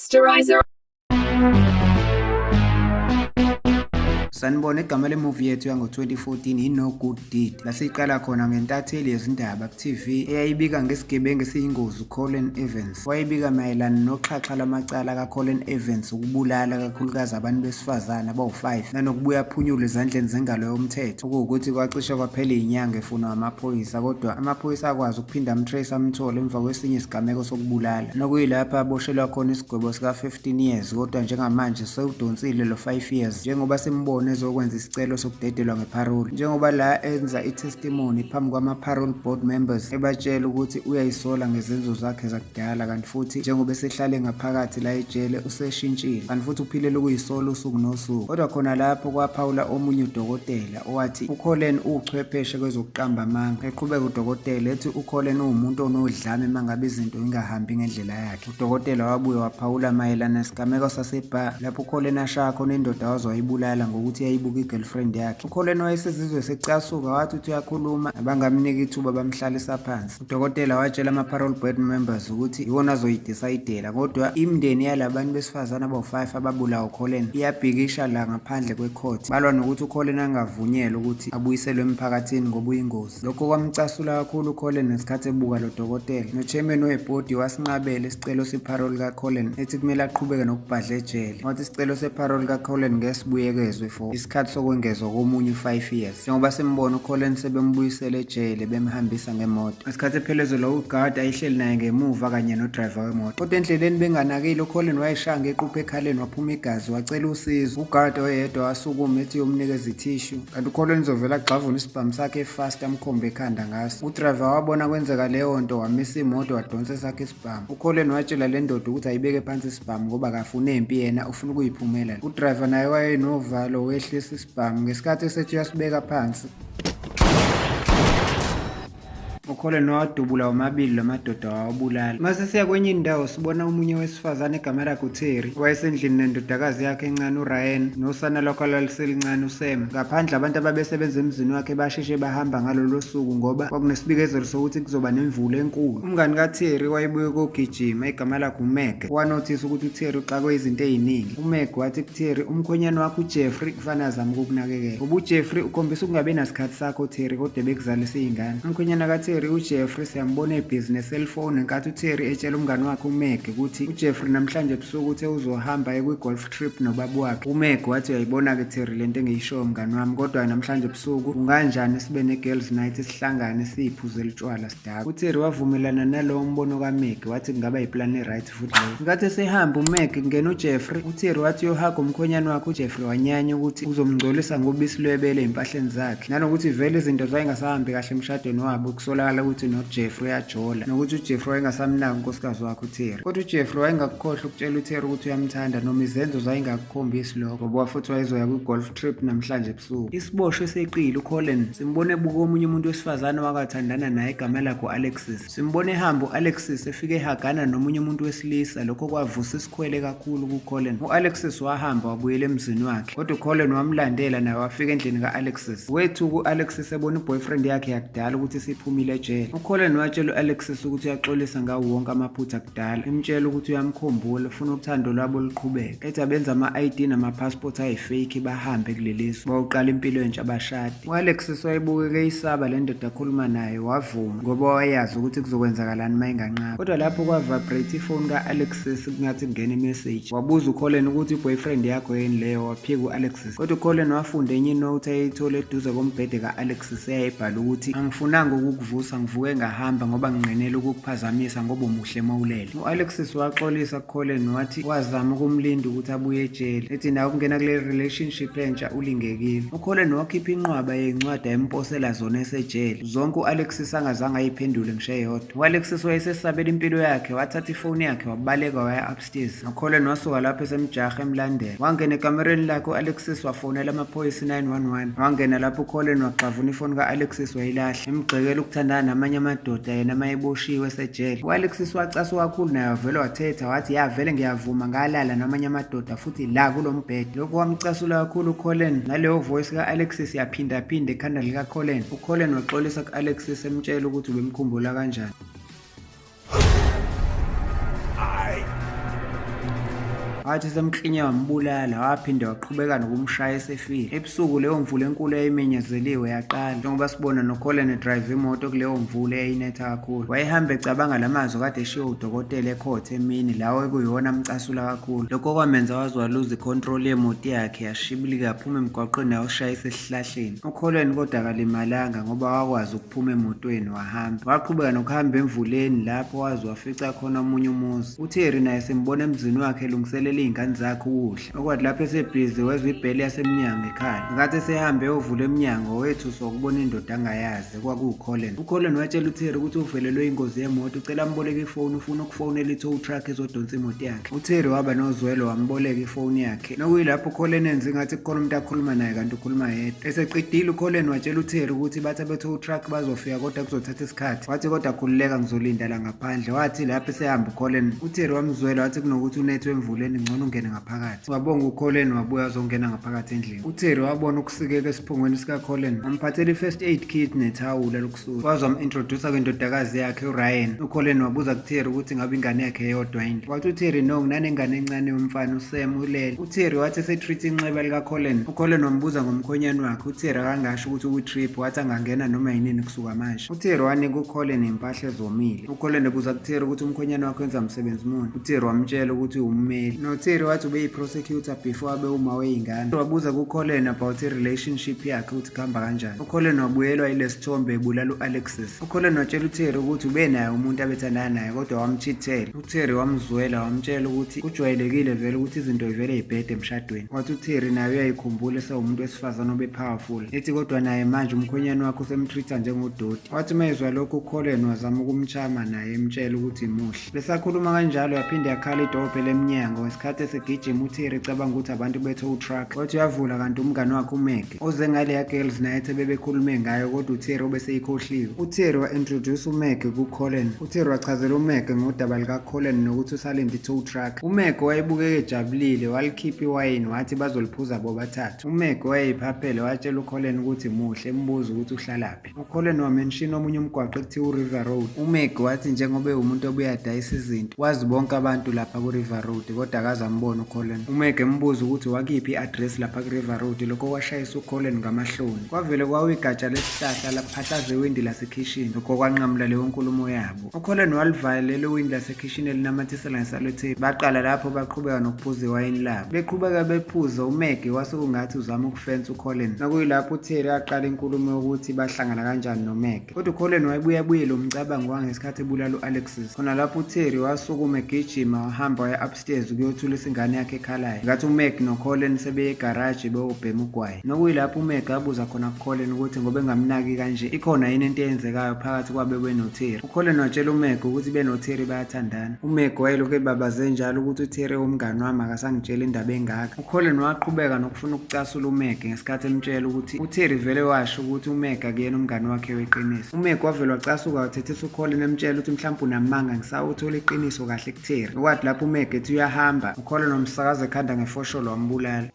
Masterizer. Sanibona igama lemovie yethu yango-2014 i-No Good Deed. La siyiqala khona ngentatheli yezindaba ku-TV eyayibika ngesigebengu esiyingozi uColin Evans. Wayebika mayelana noxhaxha lamacala kaColin Evans ukubulala kakhulukazi abantu besifazane abawu-5 nanokubuya aphunyulwe ezandleni zengalo yomthetho. Okuwukuthi kwacishe kwaphela iy'nyanga efunwa amaphoyisa, kodwa amaphoyisa akwazi ukuphinda amtrace amthole emva kwesinye isigameko sokubulala. Nokuyilapho aboshelwa khona isigwebo sika-15 years, kodwa njengamanje sewudonsile lo 5 years njengoba simbona ezokwenza isicelo sokudedelwa ngeparole. Njengoba la enza i-testimony phambi kwama-parole board members ebatshela ukuthi uyayisola ngezenzo zakhe zakudala, kanti futhi njengoba esehlale ngaphakathi la ejele useshintshile, kanti futhi uphilela ukuyisola usuku nosuku. Kodwa khona lapho kwaphawula omunye udokotela owathi uColin uwuchwepheshe kwezokuqamba amanga. Eqhubeka udokotela ethi uColin uwumuntu onodlame mangabe izinto ingahambi ngendlela yakhe. Udokotela wabuye waphawula mayelana nesigameko sasebar lapho uColin ashaya khona indoda wazoyibulala ngokuthi yayibuka i-girlfriend yakhe. uColin wayesezizwe secasuka, wathi uthi uyakhuluma abangamnika ithuba bamhlalisa phansi. Udokotela watshela ama-parole board members ukuthi iwona azoyidecide, kodwa imindeni yalabantu besifazane abawu-5 ababulawa uColin iyabhikisha la ngaphandle kwecourt, balwa nokuthi uColin angavunyelwa ukuthi abuyiselwe emphakathini ngoba uyingozi. Lokho kwamcasula kakhulu uColin ngesikhathi ebuka lo dokotela. No-chairman webhodi wasinqabela isicelo separole kaColin ethi kumele aqhubeke nokubhadla ejele. Wathi isicelo separole kaColin ngesibuyekezwe for isikhathi sokwengezwa komunye 5 years njengoba simbona uColin sebembuyisele ejele bemhambisa ngemoto. Isikhathi ephelezelwa uGuard ayihleli naye ngemuva kanye nodriver wemoto, kodwa endleleni benganakile uColin wayeshaya ngequphe ekhaleni waphuma igazi wacela usizo. uGuard oyedwa wasukuma ethi yomnikeza ithishu, kanti uColin uzovela agxavuna isibhamu sakhe fast amkhombe ekhanda ngaso. Udriver wabona kwenzeka leyo nto wamisa imoto wadonsa esakhe isibhamu. uColin watshela le ndoda ukuthi ayibeke phansi isibhamu ngoba akafuna empi, yena ufuna ukuyiphumela. Udriver naye wayenovalo wehlisa isibhamu. Ngesikhathi esethi uyasibeka phansi, uColin wadubula womabili lamadoda wawabulala. Mase siya kwenye indawo sibona omunye wesifazane igama lakhe uTerry wayesendlini nendodakazi yakhe encane uRyan nosana lwakhe olwaliselincane uSam. Ngaphandle abantu ababesebenza emzini wakhe basheshe bahamba ngalolo suku ngoba kwakunesibikezelo sokuthi kuzoba nemvula enkulu. Umngani kaTerry wayebuye kokugijima igama lakhe uMeg wanothisa ukuthi uTerry uxakwe izinto eziningi. uMeg wathi kuTerry umkhwenyana wakhe uJeffrey kufanele azame ukukunakekela ngoba uJeffrey ukhombisa ukungabi nasikhathi sakho uTerry kodwa bekuzalisa izingane. Umkhwenyana kaTerry uJeffrey siyambona ebhizinesi cellphone ngenkathi uTerry etshela umngani wakhe uMeg ukuthi uJeffrey namhlanje ebusuku uthe uzohamba ekwi-golf trip nobaba wakhe. uMeg wathi uyayibona-ke Terry lento engiyishoyo mngani wami, kodwa namhlanje ebusuku kunganjani sibe ne-girls night sihlangane siyiphuzele utshwala sidakwe. uTerry wavumelana nalowo mbono kaMeg wathi kungaba yiplani right futhi leyo. Ngenkathi esehamba uMeg kungena uJeffrey, uTerry wathi uyohaga umkhwenyana wakhe uJeffrey wanyanya ukuthi uzomngcolisa ngobisi lwebele ezimpahleni zakhe nanokuthi vele izinto zayengasahambi kahle emshadweni wabo, kusolakala ukuthi noJeffrey uyajola nokuthi uJeffrey wayengasamnaki unkosikazi wakhe uTerry. Kodwa uJeffrey wayengakukhohlwa ukutshela uTerry ukuthi uyamthanda noma izenzo zayengakukhombisi lokho ngoba futhi wayezoya kwi-golf trip namhlanje ebusuku. Isiboshwe eseqile uColin simbone ebuka omunye umuntu wesifazane wakathandana naye igama lakhe u-Alexis. Simbone ehamba u-Alexis efike ehagana nomunye umuntu wesilisa, lokho kwavusa isikhwele kakhulu kuColin. u-Alexis wahamba wabuyela emzini wakhe, kodwa uColin wamlandela naye wafika endlini ka-Alexis. Wethuka u-Alexis ebona i-boyfriend yakhe yakudala ukuthi siphumile ejele. uColin watshela u-Alexis ukuthi uyaxolisa ngawo wonke amaphutha akudala, emtshela ukuthi uyamkhumbula ufuna uthando lwabo luqhubeke. Ethi abenza ama-ID nama-passport ayifake bahambe kulelisu bawuqala impilo entsha bashade. u-Alexis wayebukeke isaba le ndoda akhuluma naye wavuma ngoba wayazi ukuthi kuzokwenzakalani uma inganqaba. Kodwa lapho kwa-vibrate ifoni ka-Alexis kungathi kungena imessage. Wabuza uColin ukuthi i-boyfriend yakho yini leyo, waphika u-Alexis. Kodwa uColin wafunda enye inote ayeyithole eduze kombhede ka-Alexis eyayibhala ukuthi angifunanga ukukuvusa, ngivuke ngahamba ngoba nginqenela ukukuphazamisa ngoba umuhle mawulele. u-Alexis waxolisa kuColin wathi wazama ukumlinda ukuthi abuye ejele, ethi nawe ukungena kule relationship entsha ulingekile. uColin wakhipha inqwaba yencwadi ayemposela zona esejele, zonke u-Alexis angazange ayiphendule ngisho eyodwa. u-Alexis wayesesabela impilo yakhe, wathatha ifoni yakhe wabaleka waya upstairs. uColin wasuka lapho esemjaha emlandela, wangena ekamereni lakhe u-Alexis wafonela amaphoyisa 911. wangena lapho uColin waxavuna ifoni ka-Alexis wayilahla, emgxekela ukuthandana namanye amadoda yena mayeboshiwe esejele. u-Alexis wacaswa kakhulu naye wavele wathetha wathi ya vele ngiyavuma ngalala namanye amadoda futhi la kulo mbhede. Lokhu kwamcasula kakhulu uColin. Naleyo voice ka-Alexis yaphindaphinda ekhanda likaColin. uColin waxolisa ku-Alexis emtshela ukuthi ubemkhumbula kanjani. wathi semklinya wambulala, waphinde waqhubeka nokumshaya esefile. Ebusuku leyo mvula enkulu eyayimenyezeliwe yaqala, njengoba sibona noColin edrive imoto kuleyo mvula eyayinetha kakhulu. Wayehamba ecabanga lamazwi kade eshiwo udokotela ekhothe emini, lawo ekuyona amcasula kakhulu. Lokho kwamenza waze waluza icontrol yemoto yakhe yashibilika yaphuma emgwaqweni yawushayisa esihlahleni. uColin kodwa akalimalanga ngoba wakwazi ukuphuma emotweni wahamba. Waqhubeka nokuhamba emvuleni lapho waze wafica khona omunye umuzi. uTerry naye sembona emzini wakhe elungiselela iy'ngane zakhe ukudla. Okwathi lapho esebhizi wezwa ibheli yasemnyango ekhala. Ngenkathi esehambe eyovula emnyango wethuswa ukubona indoda angayazi kwakuwuColin. uColin watshela uTerry ukuthi uvelelwe ingozi yemoto, ucela amboleke ifoni, ufuna ukufonela i-tow truck ezodonsa imoto yakhe. uTerry waba nozwelo wamboleka ifoni yakhe. Nokuyilapho uColin enze ngathi kukhona umuntu akhuluma naye kanti ukhuluma yedwa. Eseqedile uColin watshela uTerry ukuthi bathi abe-tow truck bazofika kodwa kuzothatha isikhathi. Wathi kodwa khululeka ngizolinda la ngaphandle. Wathi lapho esehamba uColin, uTerry wamzwela wathi kunokuthi unethwe emvuleni ngcono ungene ngaphakathi. Wabonga uColin wabuya wazongena ngaphakathi endlini. uTerry wabona ukusikeka esiphongweni sikaColin, wamphathela i-first aid kit nethawula lokusuka. Waze wam-introducer kwindodakazi yakhe uRyan. uColin wabuza kuTerry ukuthi ngabe ingane yakhe eyodwa yini. Wathi uTerry no, nginanengane encane yomfana uSam ulele. uTerry wathi esetreat inxeba likaColin. uColin wambuza ngomkhonyane wakhe. uTerry akangasho ukuthi ukwi-trip, wathi angangena noma yinini kusuka manje. uTerry wanika uColin impahla ezomile. uColin ebuza kuTerry ukuthi umkhonyane wakhe wenza msebenzi muni. uTerry wamtshela ukuthi ummeli. noTerry wathi ubeyi-prosecutor before abe uma wey'ngane. wabuza kuColin about i-relationship yakhe ukuthi kuhamba kanjani. uColin wabuyelwa ile sithombe ebulala u-Alexis. uColin watshela uTerry ukuthi ubenaye umuntu abethandana naye kodwa wamchithela. uTerry wamzwela wamtshela ukuthi kujwayelekile vele ukuthi izinto ivele y'bhede emshadweni. wathi uTerry naye uyayikhumbula esewumuntu wesifazane obe-powerful, ethi kodwa naye manje umkhonyane wakhe usemtreat-a njengodoti. wathi mayezwa lokhu uColin wazama ukumchama naye emtshela ukuthi muhle. Besakhuluma kanjalo yaphinde yakhala idobhe lemnyango. Ngesikhathi esegijima uTerry ecabanga ukuthi abantu be-tow truck. wathi uyavula kanti umngane wakhe uMag oze ngaleya girls naye ethe bebekhulume ngayo kodwa uTerry ubeseyikhohliwe. uTerry wa-introduce uMag kuColin. uTerry wachazela uMag ngodaba likaColin nokuthi usalinde i-tow truck. uMag wayebukeka ejabulile, walikhipha iwayini wathi bazoliphuza bobathathu. uMag wayeyiphaphele watshela uColin ukuthi muhle, embuza ukuthi uhlalaphi. uColin wamenshina omunye umgwaqo ekuthiwa uRiver Road. uMag wathi njengoba ewumuntu obuye adayisa izinto wazi bonke abantu lapha kuRiver Road kodwa akaze ambone uColin. uMag embuza ukuthi wakiphi i-address lapha kuRiver Road. lokho kwashayisa uColin ngamahloni. kwavele kwawigatsha lesihlahla laphahlaza iwindi lasekhishini. lokho kwanqamula leyo nkulumo yabo. uColin walivala lelo windi lasekhishini elinamathisela ngesalothape. baqala lapho baqhubeka nokuphuza iwayini labo. beqhubeka bephuza uMag wasekungathi uzama ukufensa uColin. nakuyilapho uTerry aqala inkulumo yokuthi bahlangana kanjani noMag. kodwa uColin wayebuye lo mcabango wangesikhathi ebulala u-Alexis. khona lapho uTerry wasukuma egijima wahamba waya upstairs ukuyothulisa ingane yakhe ekhalayo. ngathi uMag noColin sebeye egaraji beyobhema ugwayi. nokuyilapho uMag abuza khona kuColin ukuthi ngoba engamnaki kanje ikhona yini into eyenzekayo phakathi kwabe benoTerry. uColin watshela uMag ukuthi benoTerry bayathandana. uMag wayelokhu ebabaze njalo ukuthi uTerry umngane wami akasangitshela indaba engaka. uColin waqhubeka nokufuna ukucasula uMag ngesikhathi emtshela ukuthi uTerry vele washo ukuthi uMag akuyena umngane wakhe weqiniso. uMag wavele wacasuka wathethisa uColin emtshela ukuthi mhlawumbe unamanga ngisawuthola iqiniso kahle kuTerry. okwathi lapho uMag ethi uyahamba uColin wamsakaza ekhanda ngefosholo wambulala.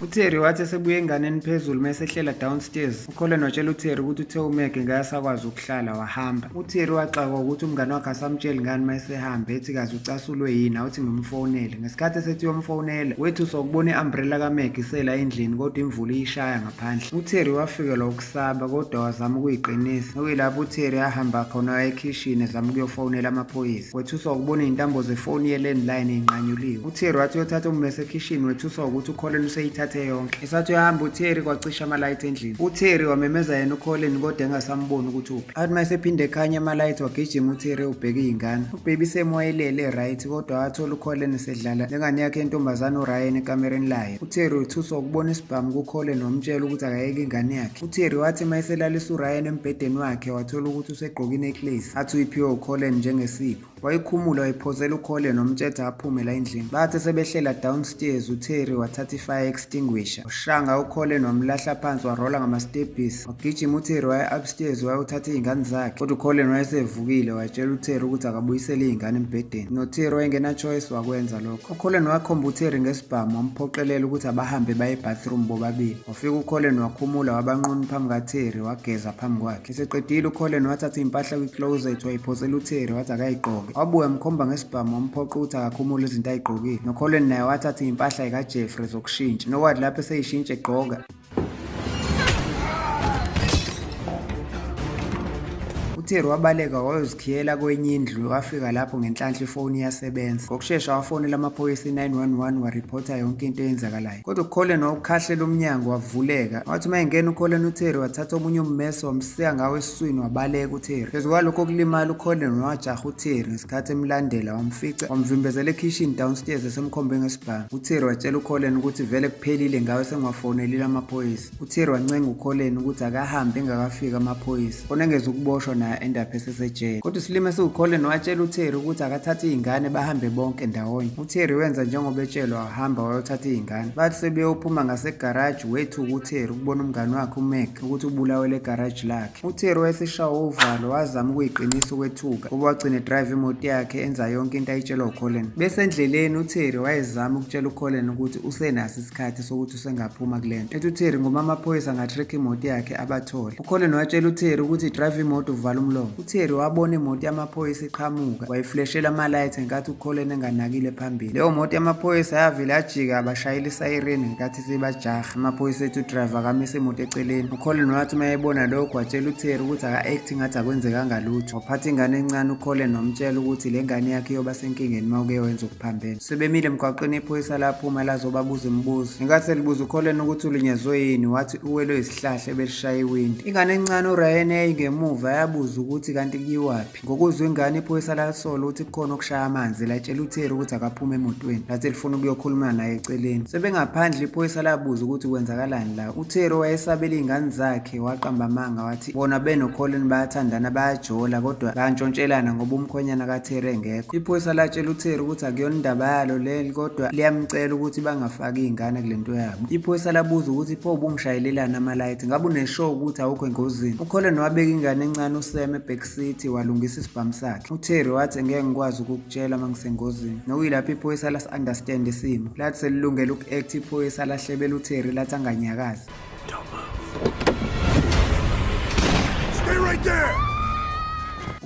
uTerry wathi esebuye enganeni phezulu mesehlela downstairs. uColin watshela uTerry ukuthi uthe uMag ngayasakwazi ukuhlala wahamba. uTerry waxakwa ukuthi umngane wakhe asamtsheli ngani mayesehamba, ethi kazi ucasulwe yini awuthi ngimfonele. ngesikhathi esethi uyomfonela wethuswa ukubona i-umbrella kaMag isela endlini kodwa imvula iyishaya ngaphandle. uTerry wafikelwa ukusaba kodwa wazama ukuyiqinisa. okuyilapho uTerry ahamba khona waya ekhishini ezama ukuyofonela amaphoyisa. wethuswa ukubona iy'ntambo zefoni ye-landline ey'nqanyuliwe. uTerry wathi uyothatha ummese ekhishini wethuswa ukuthi uColin useyithathe yonke. esathi uyahamba uTerry kwacisha amalayithi endlini. uTerry wamemeza yena uColin kodwa engasamboni ukuthi uphi. athi mayesephinde ekhanya amalayithi wagijima uTerry ubheka iy'ngane. uBaby Sam wayelele right kodwa wathola uColin esedlala nengane yakhe entombazane uRyan ekamereni layo. uTerry wethuswa ukubona isibhamu kuColin wamtshela ukuthi akayeke ingane yakhe. uTerry wathi mayeselalisa uRyan embhedeni wakhe wathola ukuthi usegqoke inecklace athi uyiphiwe uColin njengesipho. wayikhumula wayiphozela uColin wamtshela aphume la endlini. bathi sebehlela downstairs uTerry wathatha i-fire extinguisher ushanga uColin wamlahla phansi warola ngama-stepisi. wagijima uTerry waya upstairs wayothatha iy'ngane zakhe kodwa uColin wayesevukile watshela uTerry ukuthi akabuyisele iy'ngane embhedeni. noTerry wayengena choice wakwenza lokho. uColin wakhomba uTerry ngesibhamu wamphoqelela ukuthi abahambe baye ebathroom bobabili. wafika uColin wakhumula wabanquni phambi kaTerry wageza phambi kwakhe. eseqedile uColin wathatha impahla kwi-closet wayiphosela uTerry wathi akayigqoke ayigqoke. Wabuya mkhomba ngesibhamu wamphoqa ukuthi akakhumule izinto ayigqokile. noColin naye wathatha impahla ikaJeffrey zokushintsha. Nokwathi lapho eseyishintsha egqoka, uTerry wabaleka wayozikhiyela kwenye indlu. Wafika lapho ngenhlanhla ifoni iyasebenza. Ngokushesha wafonela amaphoyisa i-911 waripota yonke into eyenzakalayo. Kodwa uColin wawukhahlela umnyango wavuleka. Wathi uma engena uColin, uTerry wathatha omunye ummese wamsiya ngawo esiswini wabaleka uTerry. Phezu kwalokho kulimala, uColin wajaha uTerry ngesikhathi emlandela wamfica wamvimbezela ekhishini downstairs esemkhombe ngesibhamu. uTerry watshela uColin ukuthi vele kuphelile ngawe sengiwafonelile amaphoyisa. uTerry wancenga uColin ukuthi akahambe engakafika amaphoyisa khona engeza ukuboshwa naye endaphe esesejele. Kodwa isilime siwuColin watshela uTerry ukuthi akathathe iy'ngane bahambe bonke ndawonye. uTerry wenza njengoba etshelwa, wahamba wayothatha iy'ngane. Bathi sebeyophuma ngasegaraji wethuka uTerry ukubona umngane wakhe uMac ukuthi ubulawele egaraji lakhe. uTerry wayeseshawa uvalo wazama ukuyiqinisa ukwethuka kuba wagcina edrive imoto yakhe enza yonke into ayitshelwa uColin. Bese endleleni uTerry wayezama ukutshela uColin ukuthi usenaso isikhathi sokuthi usengaphuma kule nto. Ethi uTerry ngoba amaphoyisa angatrack imoto yakhe abathole. uColin watshela uTerry ukuthi drive imoto uvala umlomo. uTerry wabona imoto yamaphoyisa iqhamuka wayifleshela amalayithi ngenkathi uColin enganakile phambili. Leyo moto yamaphoyisa yavele yajika abashayela isayireni ngenkathi sebajaha. amaphoyisa ethi udriver akamise imoto eceleni. uColin wathi uma ebona lokho watshela uTerry ukuthi aka-acting ngathi akwenzekanga lutho. waphatha ingane encane uColin wamtshela ukuthi le ngane yakhe iyoba senkingeni uma uke wenza okuphambene. sebemile emgwaqweni iphoyisa laphuma lazobabuza imibuzo. ngenkathi selibuza uColin ukuthi ulinyazwe yini, wathi uwelwe isihlahla ebelishaya iwindi. ingane encane uRyan eyayingemuva yabuza ukuthi kanti kuyiwaphi. ngokuzwa ingane iphoyisa lasola ukuthi kukhona okushaya amanzi latshela uTerry ukuthi akaphume emotweni lathi lifuna ukuyokhuluma naye eceleni. sebengaphandle iphoyisa labuza ukuthi kwenzakalani la. uTerry wayesabela iy'ngane zakhe waqamba amanga wathi bona benoColin bayathandana bayajola kodwa bayantshontshelana ngoba umkhwenyana kaTerry engekho. iphoyisa latshela uTerry ukuthi akuyona indaba yalo leli kodwa liyamcela ukuthi bangafaki iy'ngane kule nto yabo. iphoyisa labuza ukuthi pho ubungishayelelani amalayithi, ngabe uneshow ukuthi awukho engozini. uColin wabeka ingane encane uSam ebackseat walungisa isibhamu sakhe. uTerry wathi ngeke ngikwazi ukukutshela uma ngisengozini. nokuyilapho iphoyisa lasi-understand isimo lathi selilungele uku-act. iphoyisa lahlebela uTerry lathi anganyakazi. Stay right there.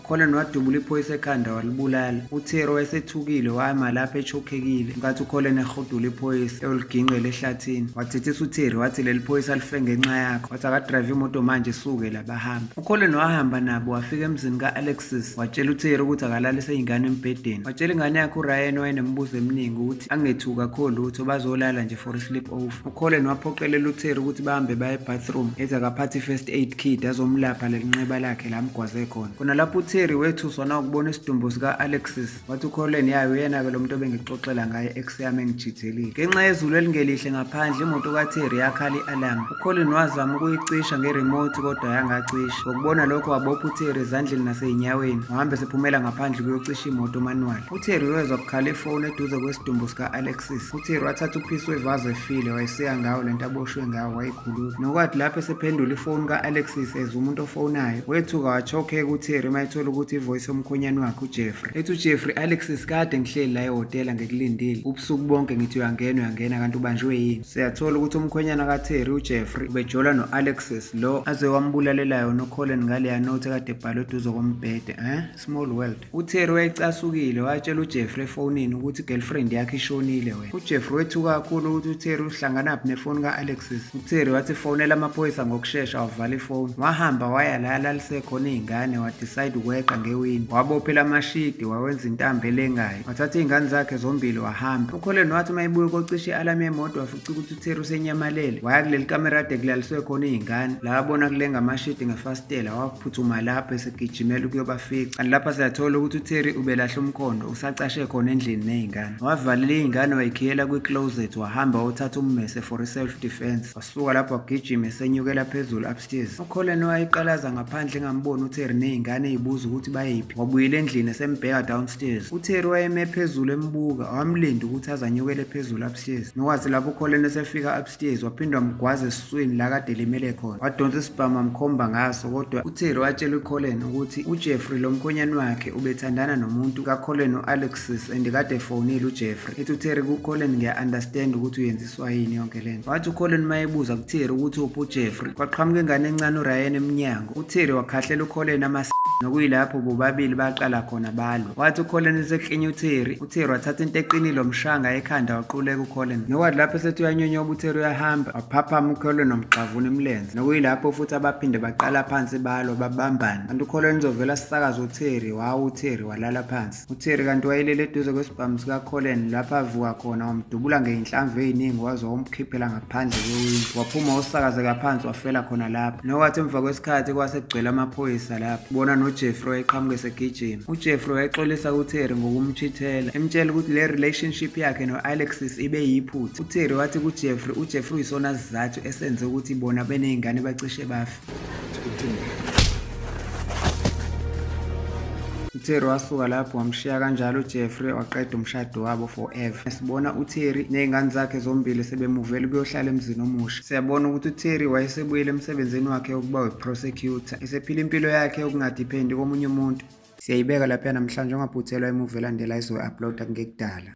uColin wadubula iphoyisa ekhanda walibulala. uTerry wayesethukile wama lapho echokekile nkathi uColin ehodula iphoyisa eyoliginqela ehlathini. wathethisa uTerry wathi leli phoyisa life ngenxa yakho, wathi akadrive imoto manje suke la bahamba. uColin wahamba nabo wafika emzini ka-Alexis watshela uTerry ukuthi akalalise iy'ngane embhedeni. watshela ingane yakhe uRyan wayenemibuzo eminingi ukuthi angethuki akho lutho bazolala nje for sleep over. uColin waphoqelela uTerry ukuthi bahambe baye ebathroom ethi akaphathe i-first aid kit azomlapha leli nxeba lakhe la mgwaze khona. khona lapho uTerry wethuswa na ukubona isidumbu sika-Alexis. wathi uColin yayo uyena-ke lo muntu obengixoxela ngaye ex yami engijithelile. ngenxa yezulu elingelihle ngaphandle imoto kaTerry yakhala i-alarm. uColin wazama ukuyicisha ngeremote kodwa yangacishi. ngokubona lokho wabopha uTerry ezandleni nasey'nyaweni wahambe sephumela ngaphandle kuyocisha imoto manual. uTerry wezwa kukhala ifoni eduze kwesidumbu sika-Alexis. uTerry wathatha uphisi wevazi efile wayesiya ngawo lento aboshwe ngawo wayikhulula. nokwathi lapho esephendula ifoni ka-Alexis ezwa umuntu ofonayo wethuka wachokheka uTerry mayethola ukuthi ivoice yomkhonyane wakhe uJeffrey. ethi uJeffrey, Alexis kade ngihleli la ehhotela ngikulindile ubusuku bonke ngithi uyangena kanti ubanjwe yini. siyathola ukuthi umkhonyana kaTerry uJeffrey ubejola no-Alexis lo aze wambulalelayo noColin ngaleya note kade ebhalwe eduze kombhede. Small world. uTerry wayecasukile watshela uJeffrey efonini ukuthi girlfriend yakhe ishonile wena. uJeffrey wethuka kakhulu ukuthi uTerry uhlanganaphi nefoni ka-Alexis. uTerry wathi fonela amaphoyisa ngokushesha wavala ifoni. wahamba waya la lalisekhona iy'ngane wadecide ukweqa ngewini. wabophela amashidi wawenza intambo elengayo. wathatha iy'ngane zakhe zombili wahamba. uColin wathi uma ebuye kocisha i-alarm yemoto wafica ukuthi uTerry usenyamalele. waya kuleli kamera ade kulaliswe khona iy'ngane la wabona kulenga amashidi ngefastela waphuthuma lapho esegijimela ukuyobafica. kanti lapha siyathola ukuthi uTerry ubelahla umkhondo usacashe khona endlini ney'ngane. wavalela iy'ngane wayikhiyela kwi-closet wahamba wothatha ummese for i-self defense. wasuka lapho wagijima esenyukela phezulu upstairs. uColin wayiqalaza ngaphandle engamboni uTerry ney'ngane ey'buza ukuthi bayiphi. wabuyela endlini esembheka downstairs. uTerry wayeme phezulu embuka wamlinda ukuthi azanyukele phezulu upstairs. nokwathi lapho uColin esefika upstairs waphindwa mgwaza esiswini la kade limele khona. wadonsa isibhamu amkhomba ngaso kodwa uTerry watshela uColin ukuthi uJeffrey lo mkhonyane wakhe ubethandana nomuntu kaColin u-Alexis and kade efonile uJeffrey. ethi uTerry kuColin ngiya-understand ukuthi uyenziswa yini yonke lento. wathi uColin mayebuza kuTerry ukuthi uphi uJeffrey kwaqhamuka ingane encane uRyan emnyango. uTerry wakhahlela uColin nokuyilapho bobabili baqala khona balwa. Wathi uColin eseklinya uTerry wathatha into eqinile omshanga ekhanda waquleka uColin. Nokwathi lapho esethi uyanyonyoba uTerry uyahamba waphaphama uColin nomxavuna imilenze. Nokuyilapho futhi abaphinde baqala phansi balwa babambana. Kanti uColin uzovela sisakaza uTerry uTerry walala phansi. uTerry kanti wayelele eduze kwesibhamu sikaColin lapho avuka khona wamdubula ngeyinhlamvu eziningi waze wamkhiphela ngaphandle kwewindi. Waphuma usakazeka phansi wafela khona lapho. Nokwathi emva kwesikhathi kwasekugcwele amaphoyisa lapho bona noJeffrey eqhamuke segijima. uJeffrey wayexolisa uTerry ngokumchithela emtshela ukuthi le relationship yakhe noAlexis ibe yiphutha. uTerry wathi uJeffrey uyisona sizathu esenze ukuthi bona beneyingane bacishe bafe. uTerry wasuka lapho wamshiya kanjalo uJeffrey waqeda umshado wabo forever. Sibona uTerry nezingane zakhe zombili sebemuvela ukuyohlala emzini omusha. Siyabona ukuthi uTerry wayesebuyele emsebenzini wakhe wokuba weprosecutor esephila impilo yakhe yokungadephendi komunye umuntu. Siyayibeka lapha namhlanje ungaphuthelwa imuvi elandela izo-uploada ngekudala.